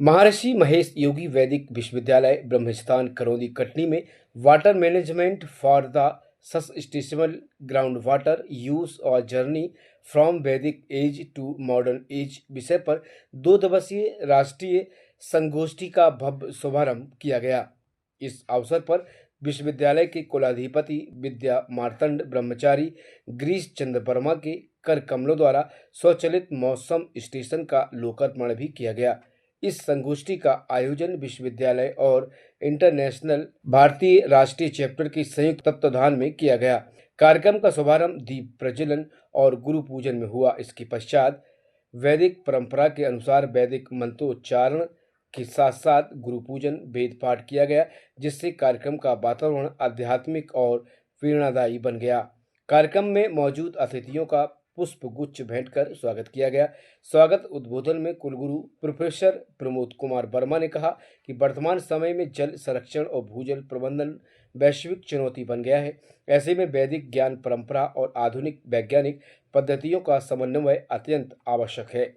महर्षि महेश योगी वैदिक विश्वविद्यालय ब्रह्मस्थान करौंदी कटनी में water management for the sustainable ground water use और जर्नी फ्रॉम वैदिक एज टू मॉडर्न एज विषय पर 2 दिवसीय राष्ट्रीय संगोष्ठी का भव्य शुभारंभ किया गया। इस अवसर पर विश्वविद्यालय के कुलाधिपति विद्या मार्तंड ब्रह्मचारी गिरीश चंद्र वर्मा के कर कमलों द्वारा स्वचालित मौसम स्टेशन का लोकार्पण भी किया गया। इस संगोष्ठी का आयोजन विश्वविद्यालय और इंटरनेशनल भारतीय राष्ट्रीय चैप्टर की संयुक्त तत्वाधान में किया गया। कार्यक्रम का शुभारंभ दीप प्रज्वलन और गुरु पूजन में हुआ। इसके पश्चात वैदिक परंपरा के अनुसार वैदिक मंत्रोच्चारण के साथ साथ गुरु पूजन वेद पाठ किया गया, जिससे कार्यक्रम का वातावरण आध्यात्मिक और प्रेरणादायी बन गया। कार्यक्रम में मौजूद अतिथियों का पुष्प गुच्छ भेंट कर स्वागत किया गया। स्वागत उद्बोधन में कुलगुरु प्रोफेसर प्रमोद कुमार वर्मा ने कहा कि वर्तमान समय में जल संरक्षण और भूजल प्रबंधन वैश्विक चुनौती बन गया है। ऐसे में वैदिक ज्ञान परंपरा और आधुनिक वैज्ञानिक पद्धतियों का समन्वय अत्यंत आवश्यक है।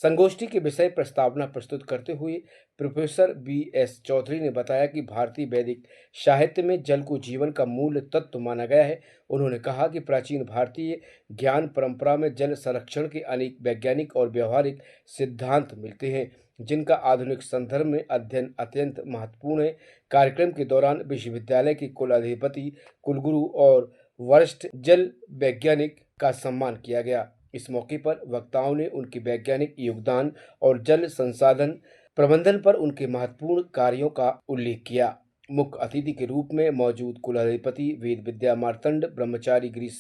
संगोष्ठी के विषय प्रस्तावना प्रस्तुत करते हुए प्रोफेसर BS चौधरी ने बताया कि भारतीय वैदिक साहित्य में जल को जीवन का मूल तत्व माना गया है। उन्होंने कहा कि प्राचीन भारतीय ज्ञान परंपरा में जल संरक्षण के अनेक वैज्ञानिक और व्यवहारिक सिद्धांत मिलते हैं, जिनका आधुनिक संदर्भ में अध्ययन अत्यंत महत्वपूर्ण है। कार्यक्रम के दौरान विश्वविद्यालय के कुलाधिपति, कुलगुरु और वरिष्ठ जल वैज्ञानिक का सम्मान किया गया। इस मौके पर वक्ताओं ने उनके वैज्ञानिक योगदान और जल संसाधन प्रबंधन पर उनके महत्वपूर्ण कार्यों का उल्लेख किया। मुख्य अतिथि के रूप में मौजूद कुलाधिपति वेद विद्या मार्तंड ब्रह्मचारी गिरीश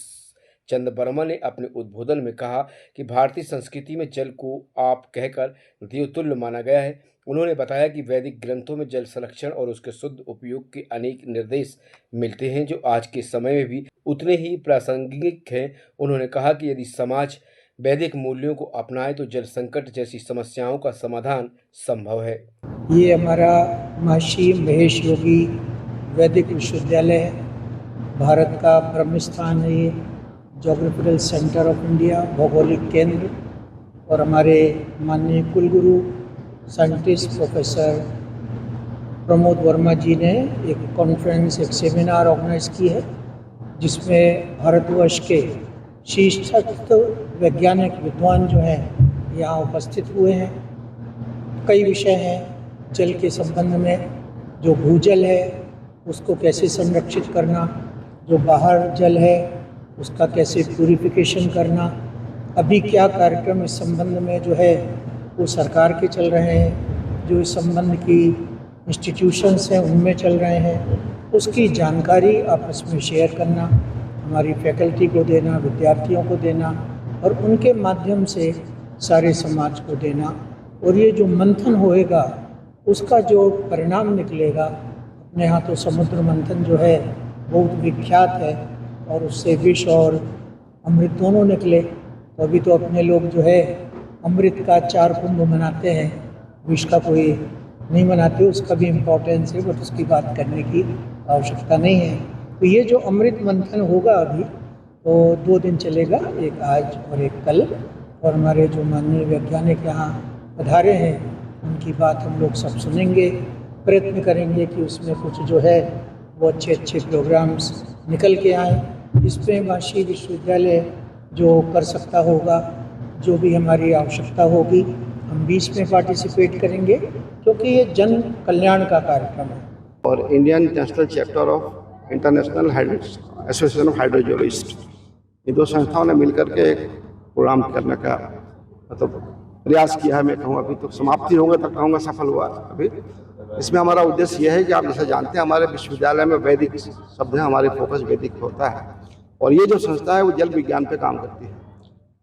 चंद्र वर्मा ने अपने उद्बोधन में कहा कि भारतीय संस्कृति में जल को आप कहकर देवतुल्य माना गया है। उन्होंने बताया कि वैदिक ग्रंथों में जल संरक्षण और उसके शुद्ध उपयोग के अनेक निर्देश मिलते हैं, जो आज के समय में भी उतने ही प्रासंगिक हैं। उन्होंने कहा कि यदि समाज वैदिक मूल्यों को अपनाए तो जल संकट जैसी समस्याओं का समाधान संभव है। ये हमारा महर्षि महेश योगी वैदिक विश्वविद्यालय है, भारत का ब्रह्मस्थान है, ये ज्योग्राफिकल सेंटर ऑफ इंडिया, भौगोलिक केंद्र। और हमारे माननीय कुलगुरु साइंटिस्ट प्रोफेसर प्रमोद वर्मा जी ने एक कॉन्फ्रेंस, एक सेमिनार ऑर्गेनाइज की है, जिसमें भारतवर्ष के शीर्षस्थ वैज्ञानिक विद्वान जो हैं यहाँ उपस्थित हुए हैं। कई विषय हैं जल के संबंध में। जो भूजल है उसको कैसे संरक्षित करना, जो बाहर जल है उसका कैसे प्यूरिफिकेशन करना। अभी क्या कार्यक्रम इस संबंध में जो है वो सरकार के चल रहे हैं, जो इस संबंध की इंस्टीट्यूशंस हैं उनमें चल रहे हैं, उसकी जानकारी आपस में शेयर करना, हमारी फैकल्टी को देना, विद्यार्थियों को देना और उनके माध्यम से सारे समाज को देना। और ये जो मंथन होएगा उसका जो परिणाम निकलेगा, अपने यहाँ तो समुद्र मंथन जो है बहुत विख्यात है और उससे विष और अमृत दोनों निकले। तो अभी तो अपने लोग जो है अमृत का 4 कुंभ मनाते हैं, विष का कोई नहीं मनाते। उसका भी इम्पोर्टेंस है, बट उसकी बात करने की आवश्यकता नहीं है। तो ये जो अमृत मंथन होगा अभी तो 2 दिन चलेगा, एक आज और एक कल। और हमारे जो माननीय वैज्ञानिक यहाँ पधारे हैं उनकी बात हम लोग सब सुनेंगे, प्रयत्न करेंगे कि उसमें कुछ जो है वो अच्छे अच्छे प्रोग्राम्स निकल के आए। इसमें महर्षि विश्वविद्यालय जो कर सकता होगा, जो भी हमारी आवश्यकता होगी, हम 20 में पार्टिसिपेट करेंगे, क्योंकि ये जन कल्याण का कार्यक्रम है। और Indian national chapter of international association of hydrogeologist, ये 2 संस्थाओं ने मिलकर के एक प्रोग्राम करने का मतलब प्रयास किया है। मैं कहूँ अभी तो समाप्ति होगा तब कहूँगा सफल हुआ। अभी इसमें हमारा उद्देश्य यह है कि आप जैसे जानते हैं हमारे विश्वविद्यालय में वैदिक शब्द है, हमारे फोकस वैदिक होता है और ये जो संस्था है वो जल विज्ञान पे काम करती है।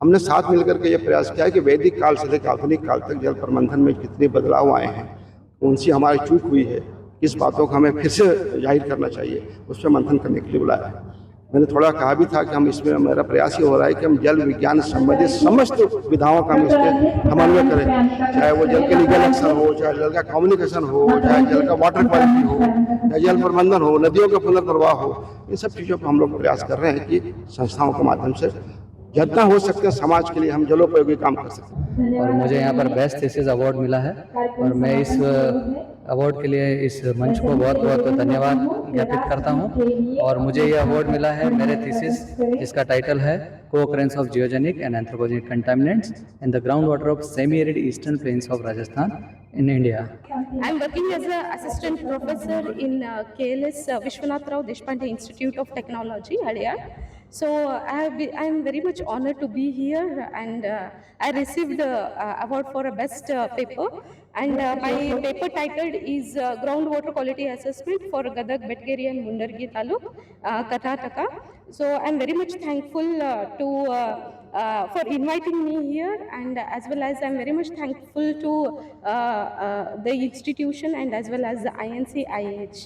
हमने साथ मिलकर के ये प्रयास किया है कि वैदिक काल से लेकर आधुनिक काल तक जल प्रबंधन में कितने बदलाव आए हैं, उनसे हमारी चूक हुई है, किस बातों को हमें फिर से जाहिर करना चाहिए, उस पर मंथन करने के लिए बुलाया है। मैंने थोड़ा कहा भी था कि हम इसमें मेरा प्रयास ये हो रहा है कि हम जल विज्ञान संबंधित समस्त विधाओं का हम इसके समन्वय करें, चाहे वो जल के लीगल एक्शन हो, चाहे जल का कम्युनिकेशन हो, चाहे जल का वाटर क्वालिटी हो, चाहे जल प्रबंधन हो, नदियों का पुनर्प्रवाह हो। इन सब चीज़ों पर हम लोग प्रयास कर रहे हैं कि संस्थाओं के माध्यम से जितना हो सकता है समाज के लिए हम जलोपयोगी काम कर सकते हैं। और मुझे यहाँ पर बेस्ट थीसिस अवार्ड मिला है और मैं इस अवार्ड के लिए इस मंच को बहुत बहुत धन्यवाद ज्ञापित करता हूँ। और मुझे ये अवार्ड मिला है मेरे थीसिस जिसका टाइटल है co-occurrence of geogenic and anthropogenic contaminants in the ground water of semi arid eastern plains of Rajasthan in India. I'm working as an assistant professor in KLS Vishwanath Rao Deshpande Institute of Technology, Haliyar. So I am very much honored to be here, and I received the award for a best paper. And my paper titled is Groundwater Quality Assessment for Gadag, Betgeri and Mundargi Taluk, Karnataka. So I'm very much thankful for inviting me here, and as well as I'm very much thankful to the institution and as well as the INC IH.